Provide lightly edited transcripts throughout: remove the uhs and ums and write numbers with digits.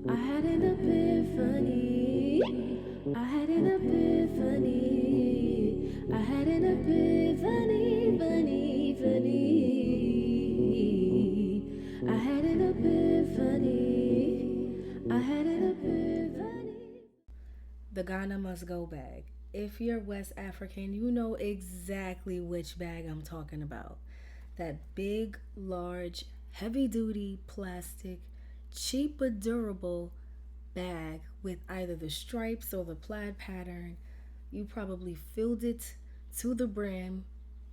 I had an epiphany. I had an epiphany. I had an epiphany, funny, funny. I had an epiphany. I had an epiphany. The Ghana must go bag. If you're West African, you know exactly which bag I'm talking about. That big, large, heavy duty plastic, cheap but durable bag with either the stripes or the plaid pattern. You probably filled it to the brim.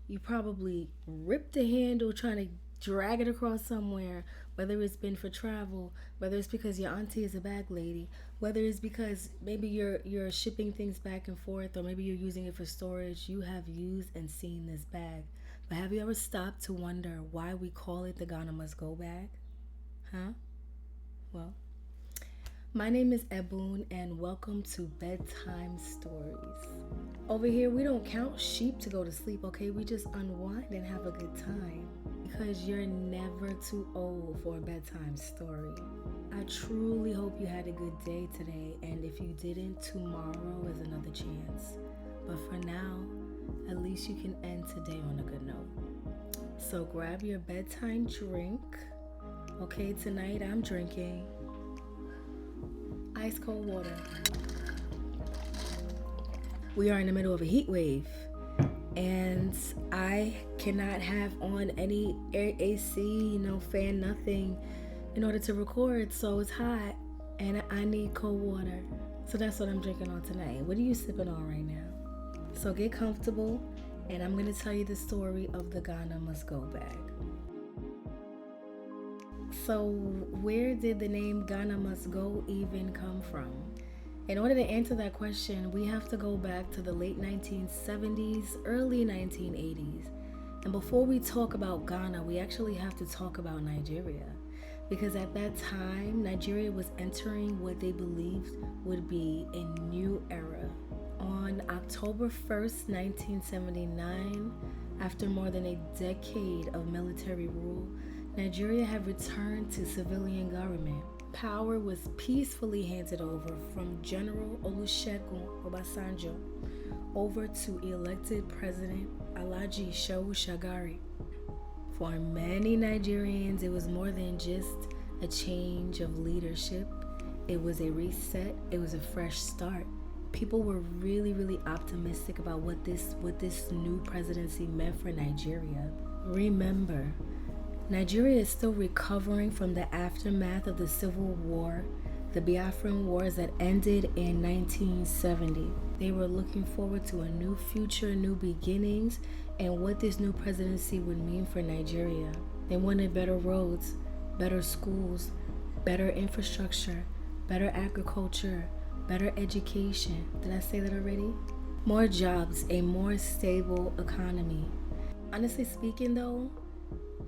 You probably ripped the handle trying to drag it across somewhere, whether it's been for travel, whether it's because your auntie is a bag lady, whether it's because maybe you're shipping things back and forth, or maybe you're using it for storage. You have used and seen this bag. But have you ever stopped to wonder why we call it the Ghana Must Go bag? Huh? Well, my name is Ebun, and welcome to Bedtime Stories. Over here, we don't count sheep to go to sleep, okay? We just unwind and have a good time. Because you're never too old for a bedtime story. I truly hope you had a good day today, and if you didn't, tomorrow is another chance. But for now, at least you can end today on a good note. So grab your bedtime drink. Okay, tonight I'm drinking ice cold water. We are in the middle of a heat wave, and I cannot have on any AC, fan, nothing in order to record. So it's hot, and I need cold water. So that's what I'm drinking on tonight. What are you sipping on right now? So get comfortable, and I'm going to tell you the story of the Ghana Must Go bag. So where did the name Ghana Must Go even come from? In order to answer that question, we have to go back to the late 1970s, early 1980s. And before we talk about Ghana, we actually have to talk about Nigeria. Because at that time, Nigeria was entering what they believed would be a new era. On October 1st, 1979, after more than a decade of military rule, Nigeria had returned to civilian government. Power was peacefully handed over from General Olusegun Obasanjo over to elected President Alhaji Shehu Shagari. For many Nigerians, it was more than just a change of leadership. It was a reset. It was a fresh start. People were really, really optimistic about what this new presidency meant for Nigeria. Remember, Nigeria is still recovering from the aftermath of the Civil War, the Biafran Wars that ended in 1970. They were looking forward to a new future, new beginnings, and what this new presidency would mean for Nigeria. They wanted better roads, better schools, better infrastructure, better agriculture, better education. Did I say that already? More jobs, a more stable economy. Honestly speaking though,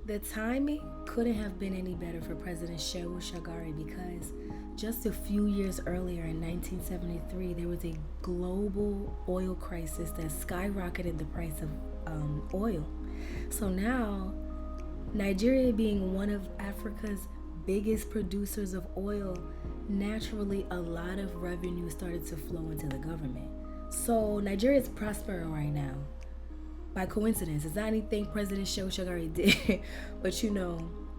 the timing couldn't have been any better for President Shehu Shagari, because just a few years earlier in 1973, there was a global oil crisis that skyrocketed the price of oil. So now, Nigeria being one of Africa's biggest producers of oil, naturally a lot of revenue started to flow into the government. So Nigeria is prospering right now. By coincidence, it's not anything President Shehu Shagari did, but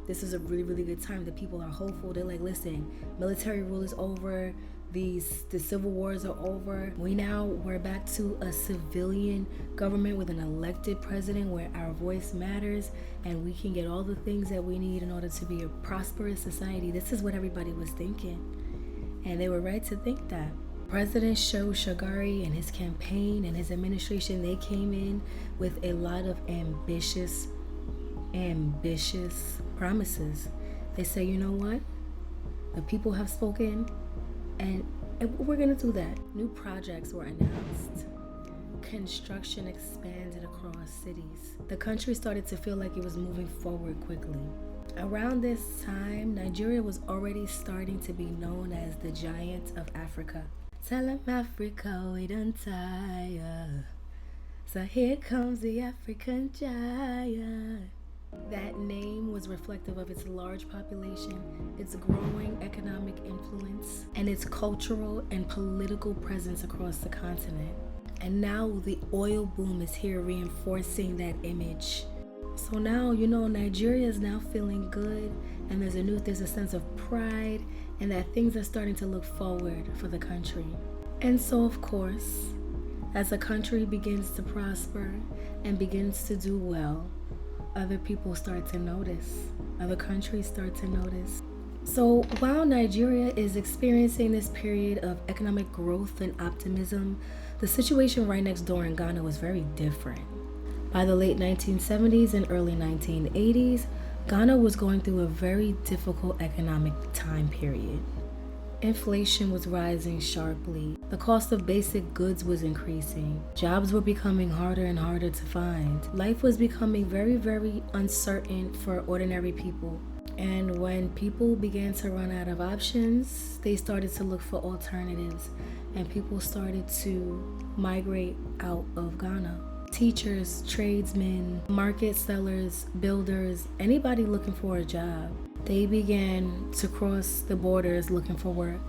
this is a really, really good time. The people are hopeful. They're like, listen, military rule is over. The civil wars are over. We're back to a civilian government with an elected president where our voice matters and we can get all the things that we need in order to be a prosperous society. This is what everybody was thinking. And they were right to think that. President Shehu Shagari and his campaign and his administration, they came in with a lot of ambitious promises. They say, you know what? The people have spoken, and we're going to do that. New projects were announced. Construction expanded across cities. The country started to feel like it was moving forward quickly. Around this time, Nigeria was already starting to be known as the giant of Africa. Tell 'em Africa, we don't tire. So here comes the African giant. That name was reflective of its large population, its growing economic influence, and its cultural and political presence across the continent. And now the oil boom is here reinforcing that image. So now, Nigeria is now feeling good, and there's a sense of pride, and that things are starting to look forward for the country. And so, of course, as a country begins to prosper and begins to do well, other people start to notice. Other countries start to notice. So while Nigeria is experiencing this period of economic growth and optimism, the situation right next door in Ghana was very different. By the late 1970s and early 1980s, Ghana was going through a very difficult economic time period. Inflation was rising sharply. The cost of basic goods was increasing. Jobs were becoming harder and harder to find. Life was becoming very, very uncertain for ordinary people. And when people began to run out of options, they started to look for alternatives, and people started to migrate out of Ghana. Teachers, tradesmen, market sellers, builders, anybody looking for a job. They began to cross the borders looking for work,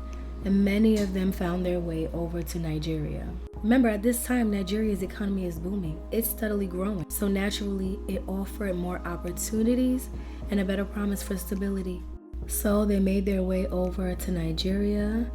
and many of them found their way over to Nigeria. Remember, at this time, Nigeria's economy is booming. It's steadily growing. So naturally, it offered more opportunities and a better promise for stability. So they made their way over to Nigeria,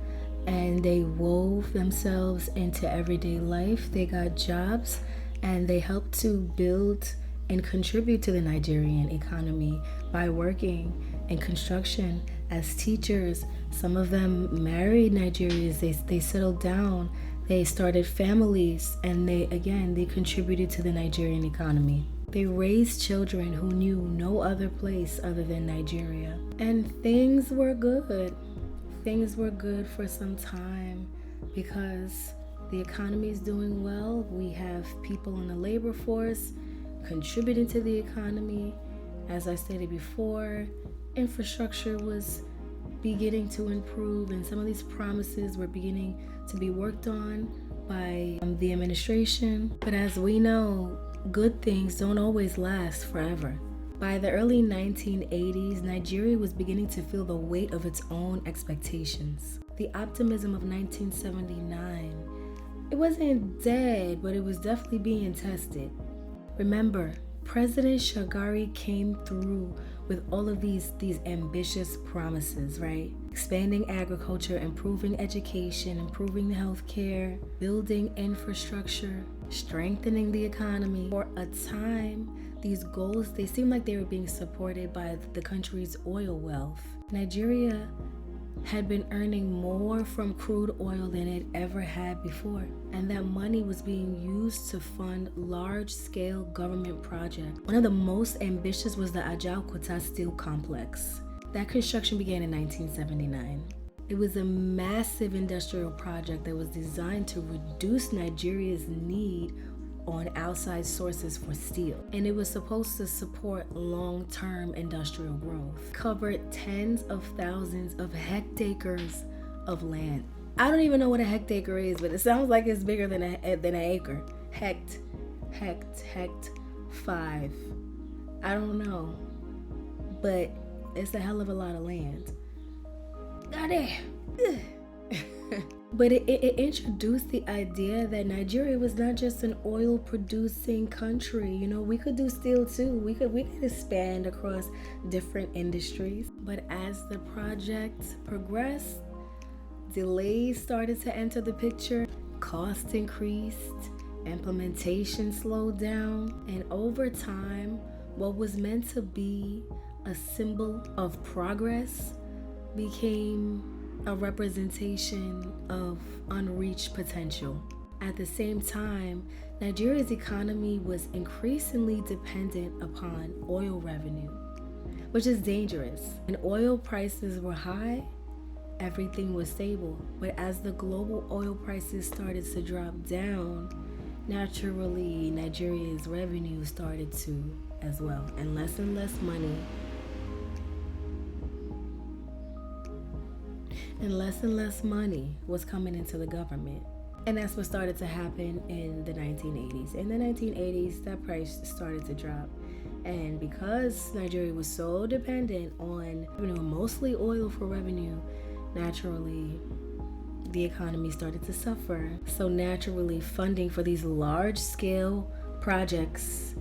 and they wove themselves into everyday life. They got jobs, and they helped to build and contribute to the Nigerian economy by working in construction as teachers. Some of them married Nigerians. They settled down. They started families, and they contributed to the Nigerian economy. They raised children who knew no other place other than Nigeria. And things were good. Things were good for some time because the economy is doing well. We have people in the labor force contributing to the economy. As I stated before, infrastructure was beginning to improve, and some of these promises were beginning to be worked on by the administration. But as we know, good things don't always last forever. By the early 1980s, Nigeria was beginning to feel the weight of its own expectations. The optimism of 1979, it wasn't dead, but it was definitely being tested. Remember, President Shagari came through with all of these ambitious promises, right? Expanding agriculture, improving education, improving healthcare, building infrastructure, strengthening the economy. For a time, these goals, they seemed like they were being supported by the country's oil wealth. Nigeria had been earning more from crude oil than it ever had before, and that money was being used to fund large-scale government projects. One of the most ambitious was the Ajaokuta Steel Complex. That construction began in 1979. It was a massive industrial project that was designed to reduce Nigeria's need on outside sources for steel, and it was supposed to support long-term industrial growth. Covered tens of thousands of hectares of land. I don't even know what a hectare is, but it sounds like it's bigger than an acre. Hect 5. I don't know, but it's a hell of a lot of land. Goddamn. But it introduced the idea that Nigeria was not just an oil producing country. We could do steel too. We could expand across different industries. But as the project progressed, delays started to enter the picture. Costs increased, implementation slowed down, and over time, what was meant to be a symbol of progress became a representation of unreached potential. At the same time, Nigeria's economy was increasingly dependent upon oil revenue, which is dangerous. When oil prices were high, everything was stable. But as the global oil prices started to drop down, naturally Nigeria's revenue started to as well, and less money was coming into the government. And that's what started to happen in the 1980s. In the 1980s, that price started to drop. And because Nigeria was so dependent on mostly oil for revenue, naturally the economy started to suffer. So naturally, funding for these large scale projects,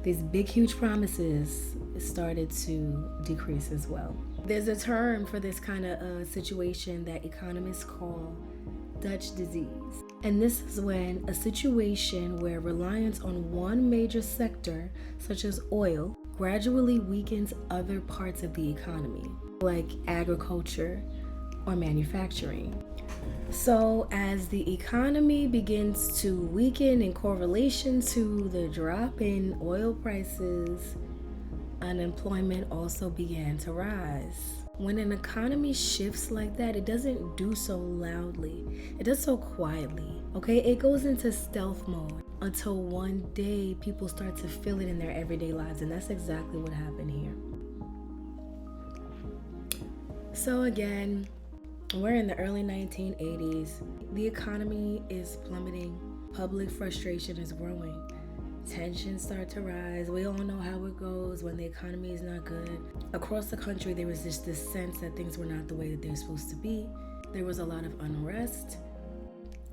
these big, huge promises, started to decrease as well. There's a term for this kind of situation that economists call Dutch disease. And this is when a situation where reliance on one major sector, such as oil, gradually weakens other parts of the economy, like agriculture or manufacturing. So, as the economy begins to weaken in correlation to the drop in oil prices, unemployment also began to rise. When an economy shifts like that, it doesn't do so loudly. It does so quietly, okay? It goes into stealth mode until one day people start to feel it in their everyday lives, and that's exactly what happened here. So again, we're in the early 1980s. The economy is plummeting. Public frustration is growing. Tensions start to rise. We all know how it goes when the economy is not good. Across the country, there was just this sense that things were not the way that they're supposed to be. There was a lot of unrest.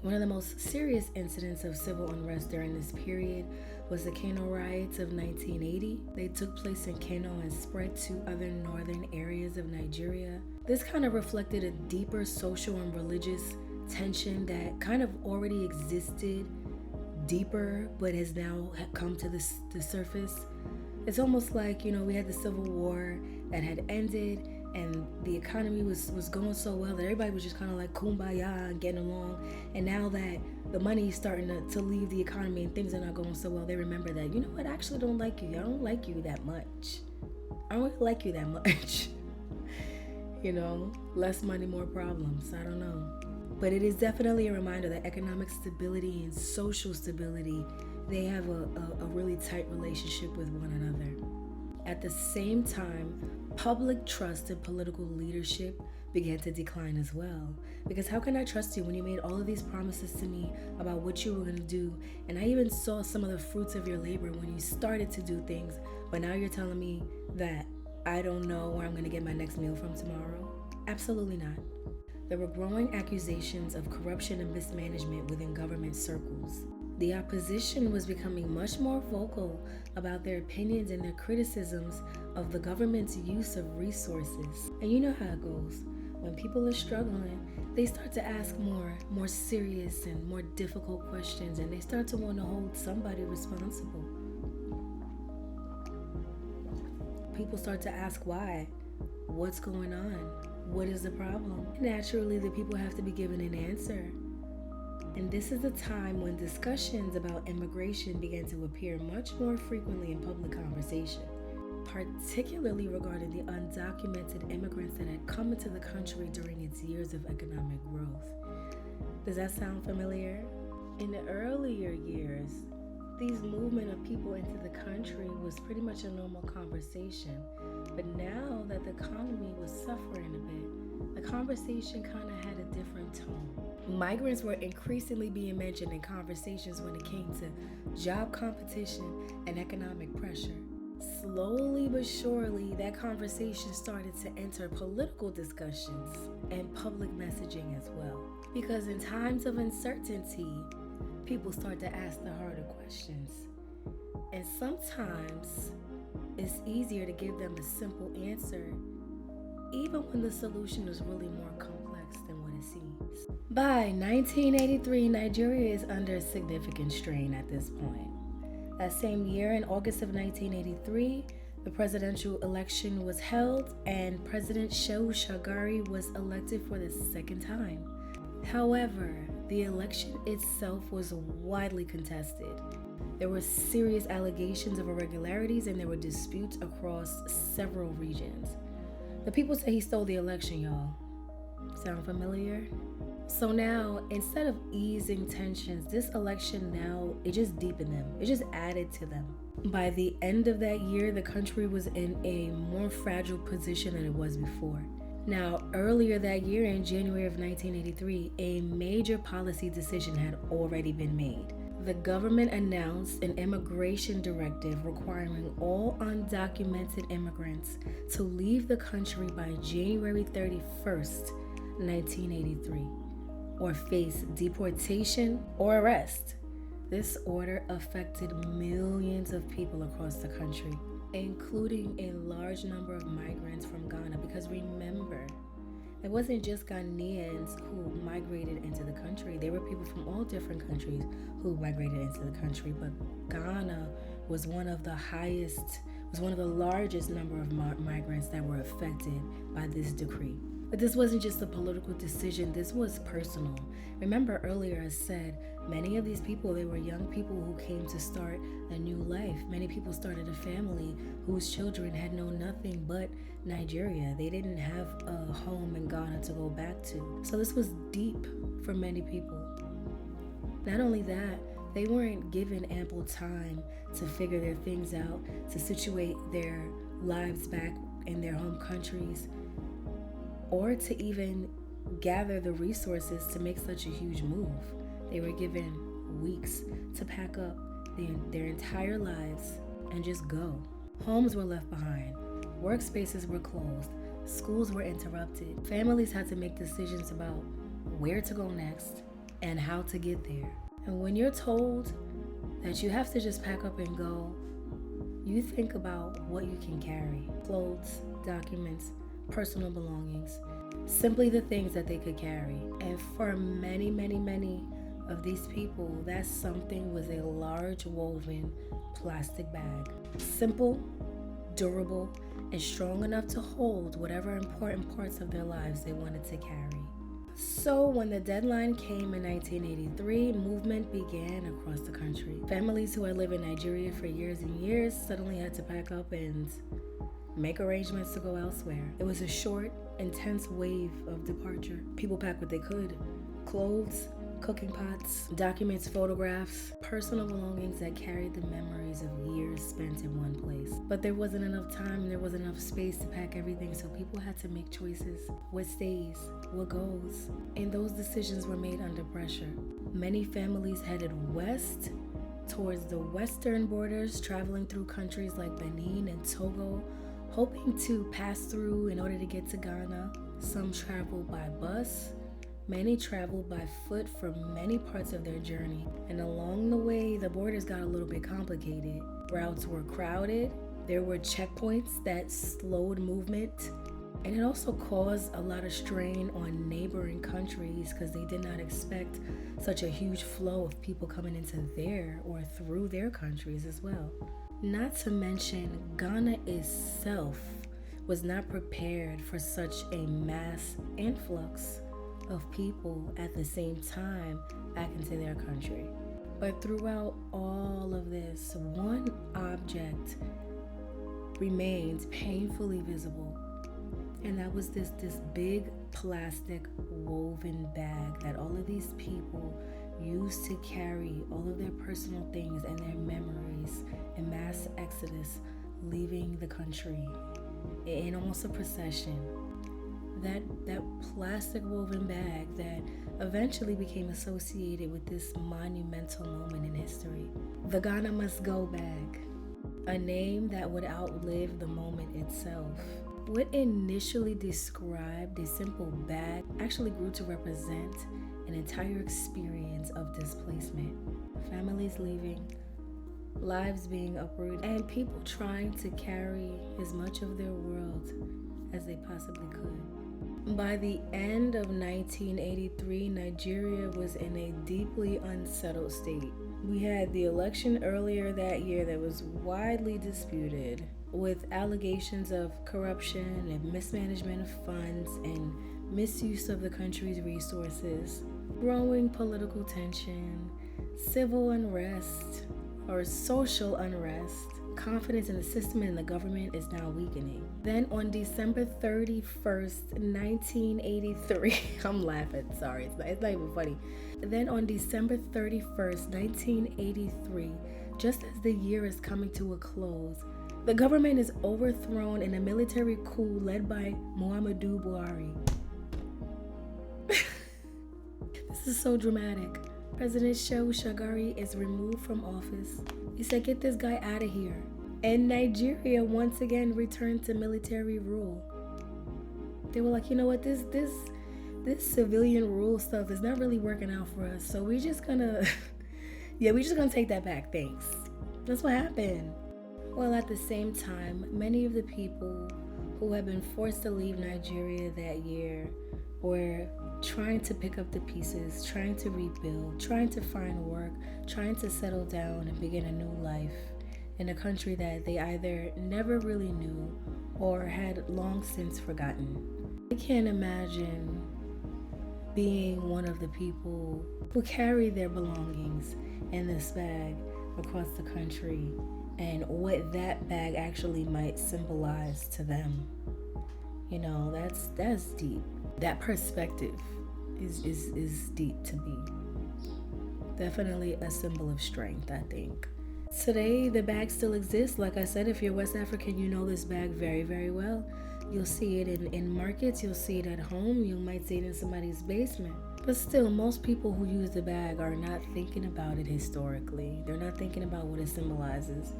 One of the most serious incidents of civil unrest during this period was the Kano riots of 1980. They took place in Kano and spread to other northern areas of Nigeria. This kind of reflected a deeper social and religious tension that kind of already existed deeper, but has now come to the surface. It's almost like, we had the Civil War that had ended, and the economy was going so well that everybody was just kind of like kumbaya and getting along. And now that the money is starting to leave the economy and things are not going so well, they remember that, you know what, I actually don't like you. I don't like you that much. I don't really like you that much. Less money, more problems. I don't know. But it is definitely a reminder that economic stability and social stability, they have a really tight relationship with one another. At the same time, public trust in political leadership began to decline as well. Because how can I trust you when you made all of these promises to me about what you were going to do? And I even saw some of the fruits of your labor when you started to do things, but now you're telling me that I don't know where I'm going to get my next meal from tomorrow? Absolutely not. There were growing accusations of corruption and mismanagement within government circles. The opposition was becoming much more vocal about their opinions and their criticisms of the government's use of resources. And you know how it goes. When people are struggling, they start to ask more serious and more difficult questions, and they start to want to hold somebody responsible. People start to ask why. What's going on? What is the problem? Naturally, the people have to be given an answer. And this is a time when discussions about immigration began to appear much more frequently in public conversation, particularly regarding the undocumented immigrants that had come into the country during its years of economic growth. Does that sound familiar? In the earlier years, these movement of people into the country was pretty much a normal conversation. But now that the economy was suffering a bit, the conversation kind of had a different tone. Migrants were increasingly being mentioned in conversations when it came to job competition and economic pressure. Slowly but surely, that conversation started to enter political discussions and public messaging as well. Because in times of uncertainty, people start to ask the harder questions. And sometimes it's easier to give them a simple answer, even when the solution is really more complex than what it seems. By 1983, Nigeria is under significant strain at this point. That same year, in August of 1983, the presidential election was held and President Shehu Shagari was elected for the second time. However, the election itself was widely contested. There were serious allegations of irregularities and there were disputes across several regions. The people say he stole the election, y'all. Sound familiar? So now, instead of easing tensions, this election now, it just deepened them. It just added to them. By the end of that year, the country was in a more fragile position than it was before. Now, earlier that year, in January of 1983, a major policy decision had already been made. the government announced an immigration directive requiring all undocumented immigrants to leave the country by January 31st, 1983, or face deportation or arrest. This order affected millions of people across the country, including a large number of migrants from Ghana, because remember, it wasn't just Ghanaians who migrated into the country. There were people from all different countries who migrated into the country, but Ghana was one of the largest number of migrants that were affected by this decree. But this wasn't just a political decision, this was personal. Remember earlier I said, many of these people, they were young people who came to start a new life. Many people started a family whose children had known nothing but Nigeria. They didn't have a home in Ghana to go back to. So this was deep for many people. Not only that, they weren't given ample time to figure their things out, to situate their lives back in their home countries, or to even gather the resources to make such a huge move. They were given weeks to pack up their entire lives and just go. Homes were left behind, workspaces were closed, schools were interrupted. Families had to make decisions about where to go next and how to get there. And when you're told that you have to just pack up and go, you think about what you can carry: clothes, documents, personal belongings, simply the things that they could carry. And for many, many, many of these people, that something was a large woven plastic bag. Simple, durable, and strong enough to hold whatever important parts of their lives they wanted to carry. So when the deadline came in 1983, movement began across the country. Families who had lived in Nigeria for years and years suddenly had to pack up and make arrangements to go elsewhere. It was a short, intense wave of departure. People packed what they could: clothes, cooking pots, documents, photographs, personal belongings that carried the memories of years spent in one place. But there wasn't enough time, there wasn't enough space to pack everything, so people had to make choices. What stays? What goes? And those decisions were made under pressure. Many families headed west towards the western borders, traveling through countries like Benin and Togo, hoping to pass through in order to get to Ghana. Some traveled by bus. Many traveled by foot for many parts of their journey. And along the way, the borders got a little bit complicated. Routes were crowded. There were checkpoints that slowed movement. And it also caused a lot of strain on neighboring countries because they did not expect such a huge flow of people coming into their or through their countries as well. Not to mention, Ghana itself was not prepared for such a mass influx of people at the same time back into their country. But throughout all of this, one object remained painfully visible, and that was this big plastic woven bag that all of these people used to carry all of their personal things and their memories in mass exodus, leaving the country in almost a procession. That plastic woven bag that eventually became associated with this monumental moment in history. The Ghana Must Go bag, a name that would outlive the moment itself. What initially described a simple bag actually grew to represent an entire experience of displacement. Families leaving, lives being uprooted, and people trying to carry as much of their world as they possibly could. By the end of 1983, Nigeria was in a deeply unsettled state. We had the election earlier that year that was widely disputed, with allegations of corruption and mismanagement of funds and misuse of the country's resources, growing political tension, civil unrest or social unrest. Confidence in the system and the government is now weakening. Then on December 31st, 1983, I'm laughing, sorry, it's not even funny. Then on December 31st, 1983, just as the year is coming to a close, the government is overthrown in a military coup led by Muhammadu Buhari. This is so dramatic. President Shagari is removed from office. He said, get this guy out of here. And Nigeria once again returned to military rule. They were like, you know what, this civilian rule stuff is not really working out for us. So we're just gonna, we're just gonna take that back, thanks. That's what happened. Well, at the same time, many of the people who had been forced to leave Nigeria that year were trying to pick up the pieces, trying to rebuild, trying to find work, trying to settle down and begin a new life in a country that they either never really knew or had long since forgotten. I can't imagine being one of the people who carry their belongings in this bag across the country and what that bag actually might symbolize to them. You know, that's deep. That perspective is deep to me. Definitely a symbol of strength, I think. Today, the bag still exists. Like I said, if you're West African, you know this bag very, very well. You'll see it in markets, you'll see it at home, you might see it in somebody's basement. But still, most people who use the bag are not thinking about it historically. They're not thinking about what it symbolizes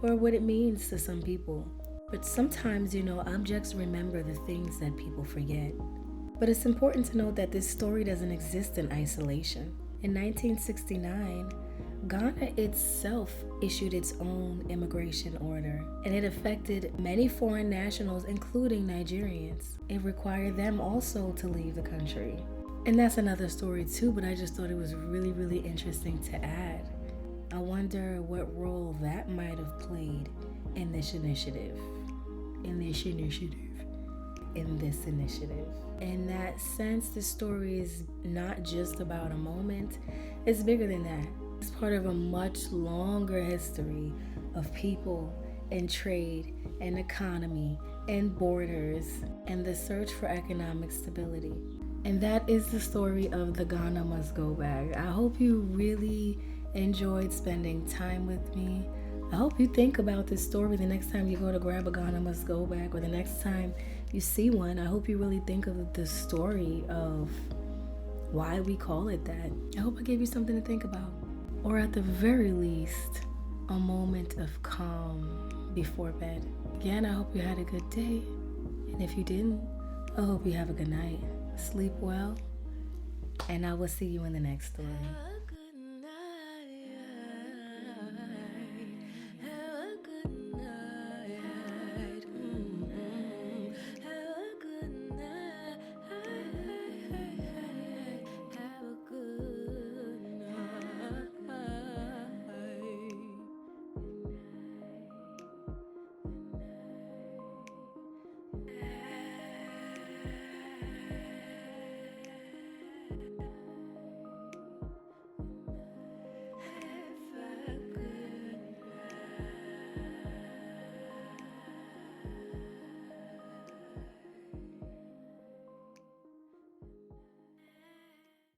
or what it means to some people. But sometimes, you know, objects remember the things that people forget. But it's important to note that this story doesn't exist in isolation. In 1969, Ghana itself issued its own immigration order, and it affected many foreign nationals, including Nigerians. It required them also to leave the country. And that's another story too, but I just thought it was really, really interesting to add. I wonder what role that might have played in this initiative. In that sense, the story is not just about a moment, it's bigger than that. It's part of a much longer history of people and trade and economy and borders and the search for economic stability. And that is the story of the Ghana Must Go bag. I hope you really enjoyed spending time with me. I hope you think about this story the next time you go to grab a Ghana Must Go bag, or the next time you see one. I hope you really think of the story of why we call it that. I hope I gave you something to think about. Or at the very least, a moment of calm before bed. Again, I hope you had a good day. And if you didn't, I hope you have a good night. Sleep well. And I will see you in the next story.